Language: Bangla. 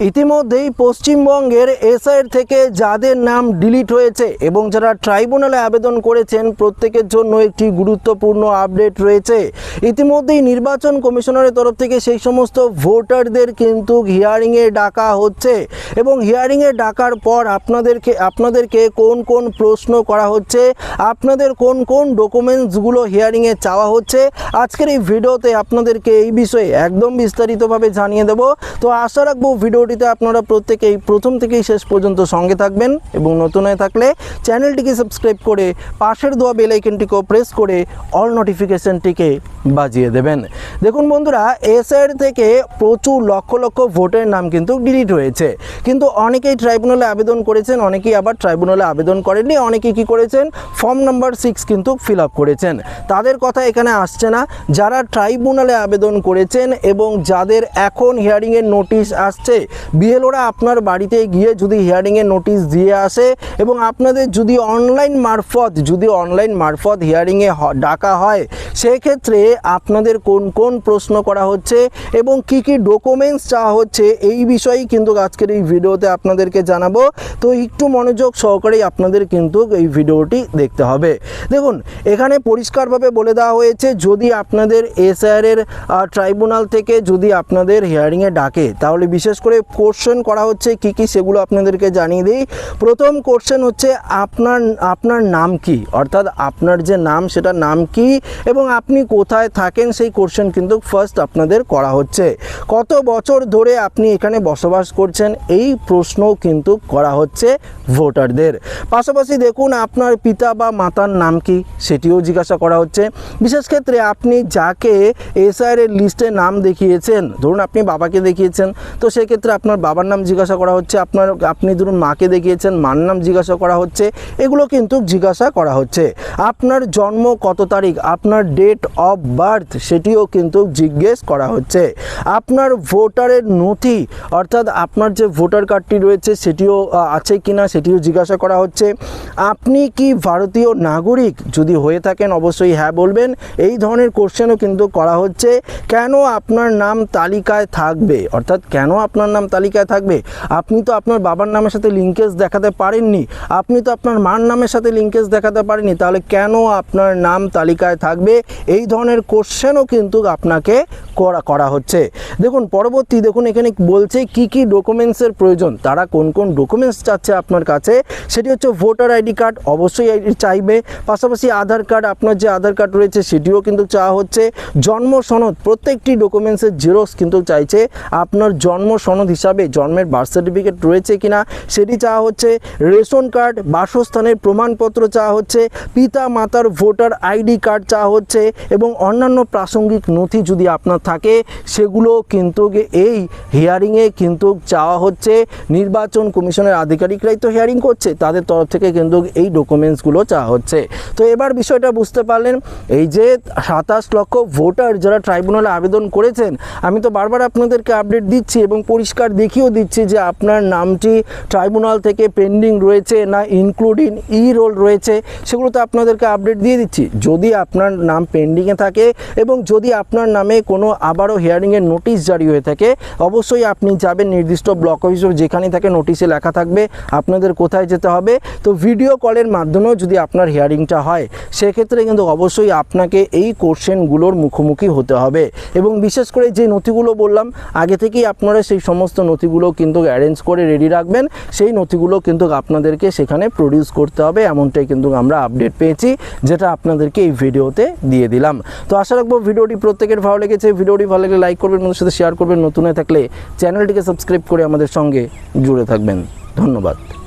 ইতিমধ্যেই পশ্চিমবঙ্গের এসআইয়ের থেকে যাদের নাম ডিলিট হয়েছে এবং যারা ট্রাইব্যুনালে আবেদন করেছেন প্রত্যেকের জন্য একটি গুরুত্বপূর্ণ আপডেট রয়েছে। ইতিমধ্যেই নির্বাচন কমিশনারের তরফ থেকে সেই সমস্ত ভোটারদের কিন্তু হিয়ারিংয়ে ডাকা হচ্ছে এবং হিয়ারিংয়ে ডাকার পর আপনাদেরকে কোন কোন প্রশ্ন করা হচ্ছে, আপনাদের কোন কোন ডকুমেন্টসগুলো হিয়ারিংয়ে চাওয়া হচ্ছে, আজকের এই ভিডিওতে আপনাদেরকে এই বিষয়ে একদম বিস্তারিতভাবে জানিয়ে দেব। তো আশা রাখবো ভিডিওটিতে আপনারা প্রত্যেকেই প্রথম থেকেই শেষ পর্যন্ত সঙ্গে থাকবেন এবং নতুন হয়ে থাকলে চ্যানেলটিকে সাবস্ক্রাইব করে পাশের দেওয়া বেল আইকনটিকেও প্রেস করে অল নোটিফিকেশনটিকে বাজিয়ে দেবেন। দেখুন বন্ধুরা, এসআইআর থেকে প্রচুর লক্ষ লক্ষ ভোটের নাম কিন্তু ডিলিট হয়েছে, কিন্তু অনেকেই ট্রাইব্যুনালে আবেদন করেছেন, অনেকেই আবার ট্রাইব্যুনালে আবেদন করেননি, অনেকেই কী করেছেন ফর্ম নাম্বার 6 কিন্তু ফিল আপ করেছেন। তাদের কথা এখানে আসছে না। যারা ট্রাইব্যুনালে আবেদন করেছেন এবং যাদের এখন হিয়ারিংয়ের নোটিশ আসছে, বিএলওরা আপনার বাড়িতে গিয়ে যদি হিয়ারিংয়ের নোটিশ দিয়ে আসে এবং আপনাদের যদি অনলাইন মারফত হিয়ারিংয়ে ডাকা হয়, সেক্ষেত্রে আপনাদের কোন কোন প্রশ্ন করা হচ্ছে এবং কি কি ডকুমেন্টস চাওয়া হচ্ছে এই বিষয়েই কিন্তু আজকের এই ভিডিওতে আপনাদেরকে জানাবো। তো একটু মনোযোগ সহকারেই আপনাদের কিন্তু এই ভিডিওটি দেখতে হবে। দেখুন, এখানে পরিষ্কারভাবে বলে দেওয়া হয়েছে, যদি আপনাদের এসআইআরের ট্রাইব্যুনাল থেকে যদি আপনাদের হিয়ারিংয়ে ডাকে, তাহলে বিশেষ করে কোশ্চেন করা হচ্ছে কি কি সেগুলো আপনাদেরকে জানিয়ে দিই। প্রথম কোশ্চেন হচ্ছে আপনার নাম কি, অর্থাৎ আপনার যে নাম সেটা নাম কি এবং আপনি কোথায় থাকেন সেই কোশ্চেন কিন্তু ফার্স্ট আপনাদের করা হচ্ছে। কত বছর ধরে আপনি এখানে বসবাস করছেন এই প্রশ্নও কিন্তু করা হচ্ছে ভোটারদের। পাশাপাশি দেখুন, আপনার পিতা বা মাতার নাম কি সেটিও জিজ্ঞাসা করা হচ্ছে। বিশেষ ক্ষেত্রে আপনি যাকে এসআইআর এর লিস্টে নাম দেখিয়েছেন, ধরুন আপনি বাবাকে দেখিয়েছেন, তো সেক্ষেত্রে আপনার বাবার নাম জিজ্ঞাসা করা হচ্ছে। আপনি ধরুন মাকে দেখিয়েছেন, মার নাম জিজ্ঞাসা করা হচ্ছে। এগুলো কিন্তু জিজ্ঞাসা করা হচ্ছে। আপনার জন্ম কত তারিখ, আপনার ডেট অফ বার্থ সেটিও কিন্তু জিজ্ঞেস করা হচ্ছে। আপনার ভোটারের নথি, অর্থাৎ আপনার যে ভোটার কার্ডটি রয়েছে সেটিও আছে কিনা সেটিও জিজ্ঞাসা করা হচ্ছে। আপনি কি ভারতীয় নাগরিক, যদি হয়ে থাকেন অবশ্যই হ্যাঁ বলবেন। এই ধরনের কোশ্চেনও কিন্তু করা হচ্ছে। কেন আপনার নাম তালিকায় থাকবে, অর্থাৎ কেন আপনার নাম তালিকায় থাকবে? আপনি তো আপনার বাবার নামের সাথে লিঙ্কেজ দেখাতে পারেননি, আপনি তো আপনার মার নামের সাথে লিঙ্কেজ দেখাতে পারেননি, তাহলে কেন আপনার নাম তালিকায় থাকবে? এই ধরনের কোশ্চেনও কিন্তু আপনাকে করা হচ্ছে। দেখুন পরবর্তী, দেখুন এখানে বলছে কি কি ডকুমেন্টসের প্রয়োজন, তারা কোন কোন ডকুমেন্টস চাচ্ছে আপনার কাছে। সেটি হচ্ছে ভোটার আইডি কার্ড, অবশ্যই আইডি চাইবে। পাশাপাশি আধার কার্ড, আপনার যে আধার কার্ড রয়েছে সেটিও কিন্তু চাওয়া হচ্ছে। জন্ম সনদ, প্রত্যেকটি ডকুমেন্টসের জেরক্স কিন্তু চাইছে। আপনার জন্ম সনদ হিসাবে জন্মের বার্থ সার্টিফিকেট রয়েছে কিনা সেটি চাওয়া হচ্ছে। রেশন কার্ড, বাসস্থানের প্রমাণপত্র চাওয়া হচ্ছে। পিতা মাতার ভোটার আইডি কার্ড চাওয়া হচ্ছে এবং অন্যান্য প্রাসঙ্গিক নথি যদি আপনার থাকে সেগুলো কিন্তু এই হিয়ারিংয়ে কিন্তু চাওয়া হচ্ছে। নির্বাচন কমিশনের আধিকারিকরাই তো হিয়ারিং করছে, তাদের তরফ থেকে কিন্তু এই ডকুমেন্টসগুলো চাওয়া হচ্ছে। তো এবার বিষয়টা বুঝতে পারলেন, এই যে 27 লক্ষ ভোটার যারা ট্রাইব্যুনালে আবেদন করেছেন, আমি তো বারবার আপনাদেরকে আপডেট দিচ্ছি এবং পরিষ্কার দেখিয়েও দিচ্ছি যে আপনার নামটি ট্রাইব্যুনাল থেকে পেন্ডিং রয়েছে না ইনক্লুডিং ই রোল রয়েছে, সেগুলো তো আপনাদেরকে আপডেট দিয়ে দিচ্ছি। যদি আপনার নাম পেন্ডিংয়ে থাকে এবং যদি আপনার নামে কোনো আবারও হিয়ারিংয়ের নোটিশ জারি হয়ে থাকে, অবশ্যই আপনি যাবেন নির্দিষ্ট ব্লক অফিস, যেখানে থাকে নোটিশে লেখা থাকবে আপনাদের কোথায় যেতে হবে। তো ভিডিও কলের মাধ্যমেও যদি আপনার হিয়ারিংটা হয়, সেক্ষেত্রে কিন্তু অবশ্যই আপনাকে এই কোশ্চেনগুলোর মুখোমুখি হতে হবে এবং বিশেষ করে যে নথিগুলো বললাম আগে থেকেই আপনারা সেই সমস্ত নথিগুলো কিন্তু অ্যারেঞ্জ করে রেডি রাখবেন। সেই নথিগুলো কিন্তু আপনাদেরকে সেখানে প্রডিউস করতে হবে, এমনটাই কিন্তু আমরা আপডেট পেয়েছি, যেটা আপনাদেরকে এই ভিডিওতে দিয়ে দিলাম। তো আশা রাখবো ভিডিওটি প্রত্যেকের ভালো লেগেছে। ভিডিওটি ভালো লাগলে লাইক করবেন, আমাদের সাথে শেয়ার করবেন, নতুন হয়ে থাকলে চ্যানেলটিকে সাবস্ক্রাইব করে আমাদের সঙ্গে জুড়ে থাকবেন। ধন্যবাদ।